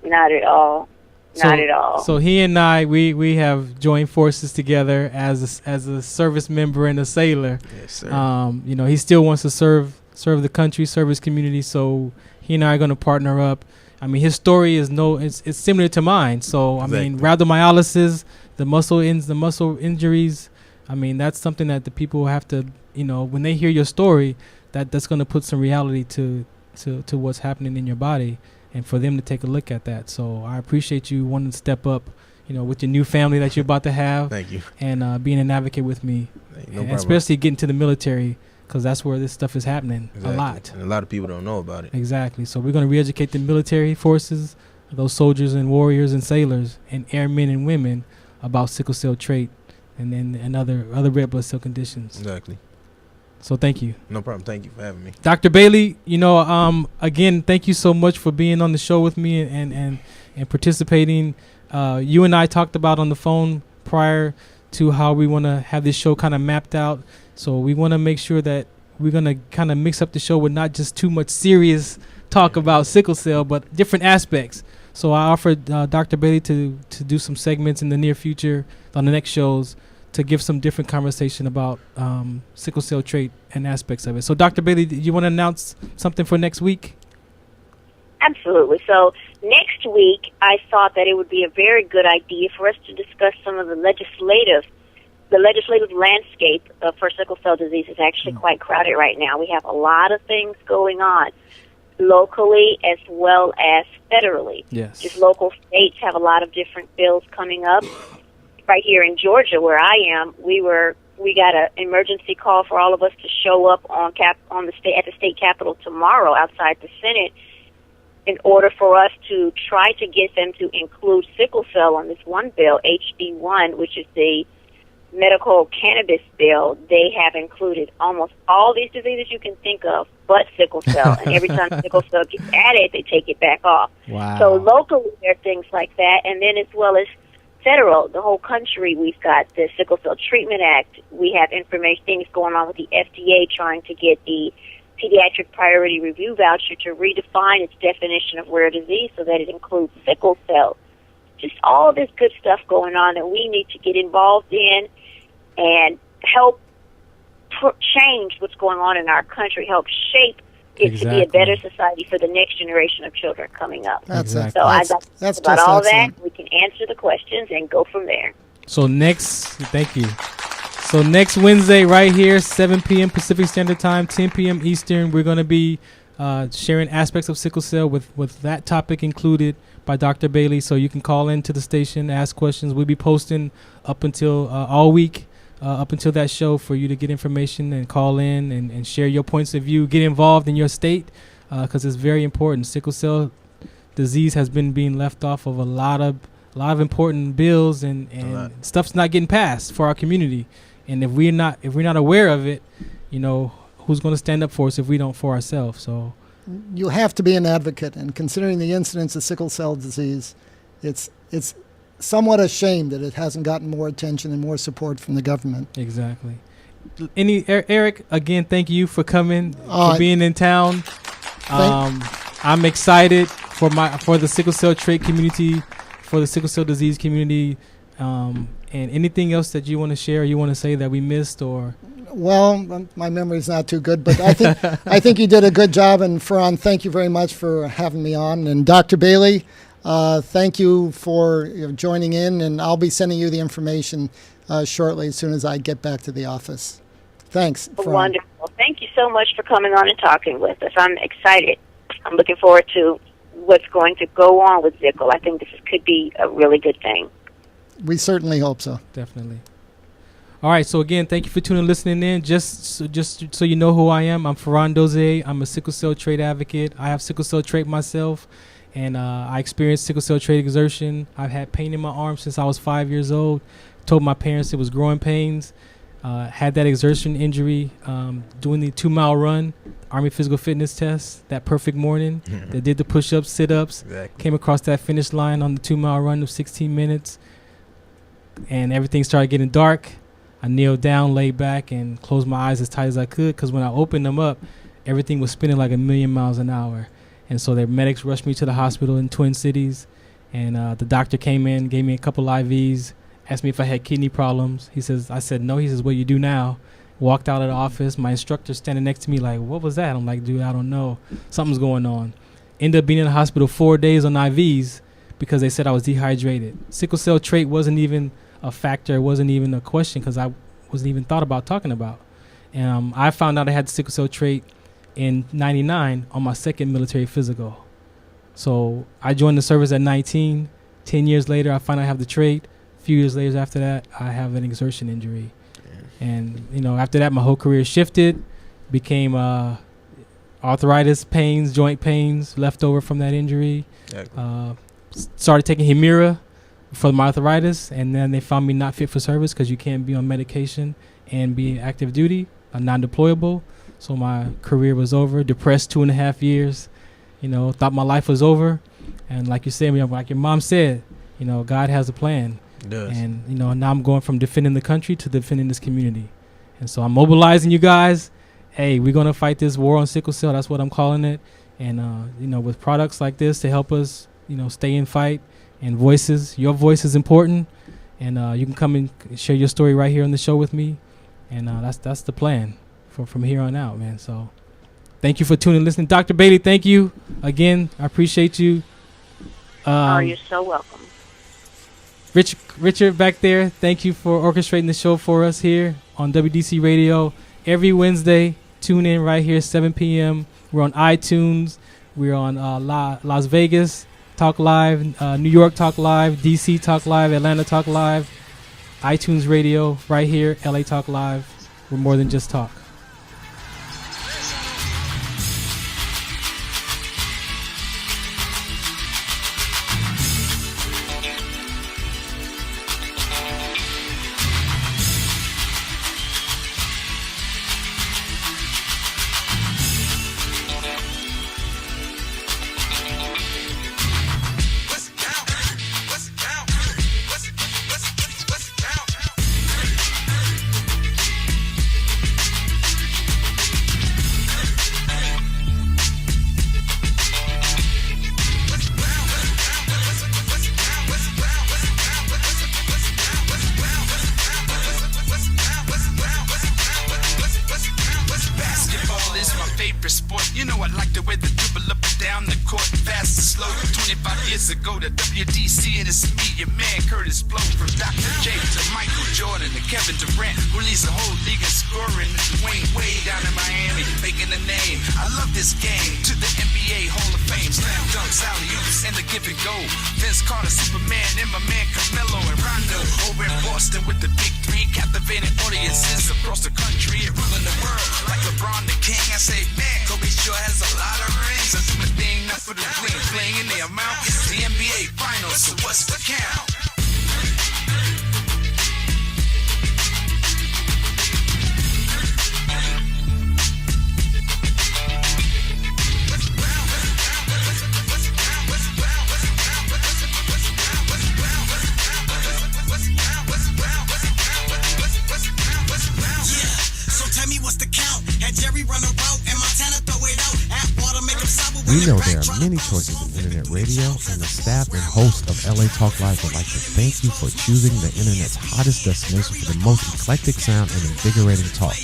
Not at all. Not at all. So he and I, we have joined forces together as a service member and a sailor. Yes, sir. He still wants to serve the country, serve his community. So he and I are going to partner up. I mean, his story is it's similar to mine. So exactly. I mean, rhabdomyolysis, the muscle injuries, I mean, that's something that the people have to, when they hear your story, that's going to put some reality to what's happening in your body, and for them to take a look at that. So I appreciate you wanting to step up, with your new family that you're about to have. Thank you. And being an advocate with me, No and problem. especially getting to the military, because that's where this stuff is happening a lot. And a lot of people don't know about it. Exactly. So we're going to re-educate the military forces, those soldiers and warriors and sailors and airmen and women about sickle cell trait and other red blood cell conditions. Exactly. So thank you. No problem. Thank you for having me. Dr. Bailey, again, thank you so much for being on the show with me and participating. You and I talked about on the phone prior to how we want to have this show kind of mapped out. So we want to make sure that we're going to kind of mix up the show with not just too much serious talk about sickle cell, but different aspects. So I offered Dr. Bailey to do some segments in the near future on the next shows to give some different conversation about sickle cell trait and aspects of it. So Dr. Bailey, do you want to announce something for next week? Absolutely. So next week, I thought that it would be a very good idea for us to discuss some of the legislative landscape for sickle cell disease is actually quite crowded right now. We have a lot of things going on locally as well as federally. Yes. Just local states have a lot of different bills coming up. Right here in Georgia, where I am, we got an emergency call for all of us to show up at the state capitol tomorrow outside the Senate in order for us to try to get them to include sickle cell on this one bill, HB1, which is the medical cannabis bill. They have included almost all these diseases you can think of, but sickle cell. And every time sickle cell gets added, they take it back off. Wow. So locally, there are things like that. And then as well as federal, the whole country, we've got the Sickle Cell Treatment Act. We have things going on with the FDA trying to get the pediatric priority review voucher to redefine its definition of rare disease so that it includes sickle cell. Just all this good stuff going on that we need to get involved in and help change what's going on in our country, help shape it to be a better society for the next generation of children coming up. That's So that's about all excellent. that. We can answer the questions and go from there. So thank you. So next Wednesday right here, 7 p.m. Pacific Standard Time, 10 p.m. Eastern, we're going to be sharing aspects of sickle cell with that topic included by Dr. Bailey. So you can call into the station, ask questions. We'll be posting up until all week, up until that show for you to get information and call in and share your points of view. Get involved in your state because it's very important. Sickle cell disease has been being left off of a lot of important bills and stuff's not getting passed for our community. And if we're not aware of it, who's going to stand up for us if we don't for ourselves? So You have to be an advocate, and considering the incidence of sickle cell disease, it's somewhat a shame that it hasn't gotten more attention and more support from the government. Exactly. Eric, again, thank you for coming, for being in town. I'm excited for the sickle cell trait community, for the sickle cell disease community. And anything else that you want to share or you want to say that we missed or? Well, my memory's not too good, but I think you did a good job. And Farron, thank you very much for having me on. And Dr. Bailey, thank you for joining in. And I'll be sending you the information shortly as soon as I get back to the office. Thanks, Farron. Wonderful. Thank you so much for coming on and talking with us. I'm excited. I'm looking forward to what's going to go on with Sickle. I think this could be a really good thing. We certainly hope so. Definitely. All right. So again, thank you for tuning and listening in. Just so you know who I am, I'm Farron Dozier. I'm a sickle cell trait advocate. I have sickle cell trait myself, and I experienced sickle cell trait exertion. I've had pain in my arm since I was 5 years old. Told my parents it was growing pains. Had that exertion injury doing the 2-mile run, Army physical fitness test that perfect morning. That did the push-ups, sit-ups. Exactly. Came across that finish line on the 2-mile run of 16 minutes. And everything started getting dark. I kneeled down, laid back, and closed my eyes as tight as I could because when I opened them up, everything was spinning like 1,000,000 miles an hour. And so the medics rushed me to the hospital in Twin Cities, and the doctor came in, gave me a couple IVs, asked me if I had kidney problems. I said, no. He says, what you do now? Walked out of the office. My instructor standing next to me like, what was that? I'm like, dude, I don't know. Something's going on. Ended up being in the hospital 4 days on IVs because they said I was dehydrated. Sickle cell trait wasn't even a factor. It wasn't even a question because wasn't even thought about talking about. I found out I had the sickle cell trait in '99 on my second military physical. So I joined the service at 19. 10 years later, I find I have the trait. A few years later after that, I have an exertion injury. And, after that, my whole career shifted, became arthritis pains, joint pains left over from that injury. Started taking Humira for my arthritis, and then they found me not fit for service because you can't be on medication and be active duty, non-deployable. So my career was over, depressed 2.5 years, thought my life was over. And like you said, like your mom said, God has a plan. It does. And, now I'm going from defending the country to defending this community. And so I'm mobilizing you guys. Hey, we're going to fight this war on sickle cell. That's what I'm calling it. And, with products like this to help us, stay in fight, and voices, your voice is important. And you can come and share your story right here on the show with me. And that's the plan from here on out, man. So thank you for tuning and listening. Dr. Bailey, thank you again. I appreciate you. You're so welcome. Richard back there, thank you for orchestrating the show for us here on WDC Radio. Every Wednesday, tune in right here, 7 p.m. We're on iTunes. We're on Las Vegas Talk Live, New York Talk Live, DC Talk Live, Atlanta Talk Live, iTunes Radio right here, LA Talk Live. We're more than just talk. years ago to WDC, and it's me, your man Curtis Blow, from Dr. J to Michael Jordan to Kevin Durant, who leads the whole league in scoring. Dwayne Wade down in Miami, making a name. I love this game. To the NBA Hall of Fame, slam dunks, alley-oops, and the give and go. Vince Carter, Superman, and my man Carmelo and Rondo over in Boston with the big three, captivating audiences across the country and ruling the world like LeBron the King. I say, man, Kobe sure has a lot of rings. I do my thing, not for the bling bling in the amount. It's the NBA Finals, so what's the count? We know there are many choices in internet radio, and the staff and host of LA Talk Live would like to thank you for choosing the internet's hottest destination for the most eclectic sound and invigorating talk.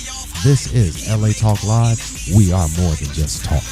This is LA Talk Live. We are more than just talk.